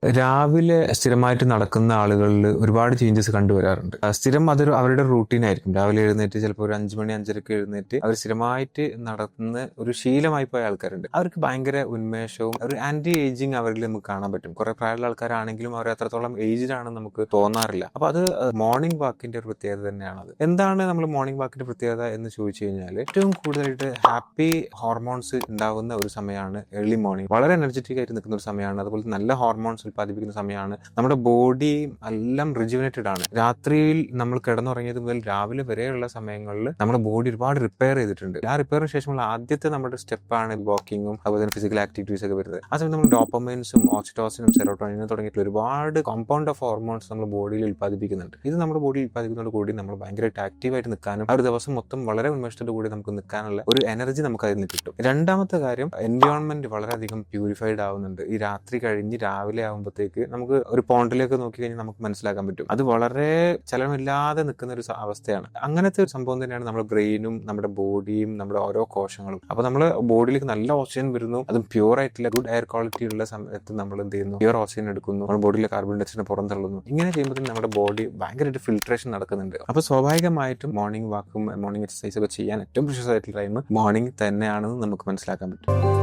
രാവിലെ സ്ഥിരമായിട്ട് നടക്കുന്ന ആളുകളിൽ ഒരുപാട് ചേഞ്ചസ് കണ്ടുവരാറുണ്ട്. സ്ഥിരം അതൊരു അവരുടെ റൂട്ടീനായിരിക്കും. രാവിലെ എഴുന്നേറ്റ് ചിലപ്പോൾ ഒരു 5 മണി 5:30ക്ക് എഴുന്നേറ്റ് അവർ സ്ഥിരമായിട്ട് നടന്ന് ഒരു ശീലമായി പോയ ആൾക്കാരുണ്ട്. അവർക്ക് ഭയങ്കര ഉന്മേഷവും ഒരു ആന്റി ഏജിങ് അവരിൽ നമുക്ക് കാണാൻ പറ്റും. കുറെ പ്രായമുള്ള ആൾക്കാരാണെങ്കിലും അവർ അത്രത്തോളം ഏജ്ഡ് ആണെന്ന് നമുക്ക് തോന്നാറില്ല. അപ്പൊ അത് മോർണിംഗ് വാക്കിന്റെ ഒരു പ്രത്യേകത തന്നെയാണത്. എന്താണ് നമ്മൾ മോർണിംഗ് വാക്കിന്റെ പ്രത്യേകത എന്ന് ചോദിച്ചു കഴിഞ്ഞാൽ ഏറ്റവും കൂടുതലായിട്ട് ഹാപ്പി ഹോർമോൺസ് ഉണ്ടാവുന്ന ഒരു സമയമാണ് ഏർലി മോർണിംഗ്. വളരെ എനർജറ്റിക് ആയിട്ട് നിൽക്കുന്ന ഒരു സമയമാണ്. അതുപോലെ നല്ല ഹോർമോൺസ് ഉൽപ്പാദിപ്പിക്കുന്ന സമയമാണ്. നമ്മുടെ ബോഡി എല്ലാം റിജുവിനേറ്റഡ് ആണ്. രാത്രിയിൽ നമ്മൾ കിടന്നുറങ്ങിയത് മുതൽ രാവിലെ വരെയുള്ള സമയങ്ങളിൽ നമ്മുടെ ബോഡി ഒരുപാട് റിപ്പയർ ചെയ്തിട്ടുണ്ട്. ആ റിപ്പയറിന് ശേഷമുള്ള ആദ്യത്തെ നമ്മുടെ സ്റ്റെപ്പാണ് വാക്കിങ്ങും അതുപോലെ തന്നെ ഫിസിക്കൽ ആക്ടിവിറ്റീസ് ഒക്കെ വരുന്നത്. ആ സമയത്ത് നമ്മൾ ഡോപ്പമൈൻസും ഓക്സിറ്റോസിനും സെറോട്ടോണിനും തുടങ്ങിയിട്ടുള്ള ഒരുപാട് കോമ്പൗണ്ട് ഓഫ് ഹോർമോൺസ് നമ്മുടെ ബോഡിയിൽ ഉൽപ്പാദിപ്പിക്കുന്നുണ്ട്. ഇത് നമ്മുടെ ബോഡിയിൽ ഉൽപ്പാദിപ്പിക്കുന്നതോട് കൂടി നമ്മൾ ഭയങ്കരമായിട്ട് ആക്റ്റീവായിട്ട് നിൽക്കാനും ആ ഒരു ദിവസം മൊത്തം വളരെ ഉന്മേഷത്തോടു കൂടി നമുക്ക് നിൽക്കാനുള്ള ഒരു എനർജി നമുക്ക് അതിൽ നിന്ന് കിട്ടും. രണ്ടാമത്തെ കാര്യം, എൻവയോൺമെന്റ് വളരെയധികം പ്യൂരിഫൈഡ് ആവുന്നുണ്ട്. ഈ രാത്രി കഴിഞ്ഞ് രാവിലെ ആകുമ്പോഴത്തേക്ക് നമുക്ക് ഒരു പോണ്ടിലേക്ക് നോക്കി കഴിഞ്ഞാൽ നമുക്ക് മനസ്സിലാക്കാൻ പറ്റും അത് വളരെ ചലനമില്ലാതെ നിൽക്കുന്ന ഒരു അവസ്ഥയാണ്. അങ്ങനത്തെ ഒരു സംഭവം തന്നെയാണ് നമ്മുടെ ബ്രെയിനും നമ്മുടെ ബോഡിയും നമ്മുടെ ഓരോ കോശങ്ങളും. അപ്പൊ നമ്മുടെ ബോഡിയിലേക്ക് നല്ല ഓക്സിജൻ വരുന്നു, അതും പ്യൂർ ആയിട്ടുള്ള ഗുഡ് എയർ ക്വാളിറ്റി ഉള്ള സമയത്ത് നമ്മൾ എന്ത് ചെയ്യുന്നു, പ്യൂർ ഓക്സിജൻ എടുക്കുന്നു, നമ്മുടെ ബോഡിയിലെ കാർബൺ ഡൈഓക്സൈഡിനെ പുറന്തള്ളുന്നു. ഇങ്ങനെ ചെയ്യുമ്പോൾ നമ്മുടെ ബോഡി ഭയങ്കരമായിട്ട് ഫിൽട്രേഷൻ നടക്കുന്നുണ്ട്. അപ്പൊ സ്വാഭാവികമായിട്ടും മോർണിംഗ് വാക്കും മോർണിംഗ് എക്സസൈസ് ഒക്കെ ചെയ്യാൻ ഏറ്റവും പ്രശസ്തമായിട്ടുള്ള ടൈം മോർണിംഗ് തന്നെയാണെന്ന് നമുക്ക് മനസ്സിലാക്കാൻ പറ്റും.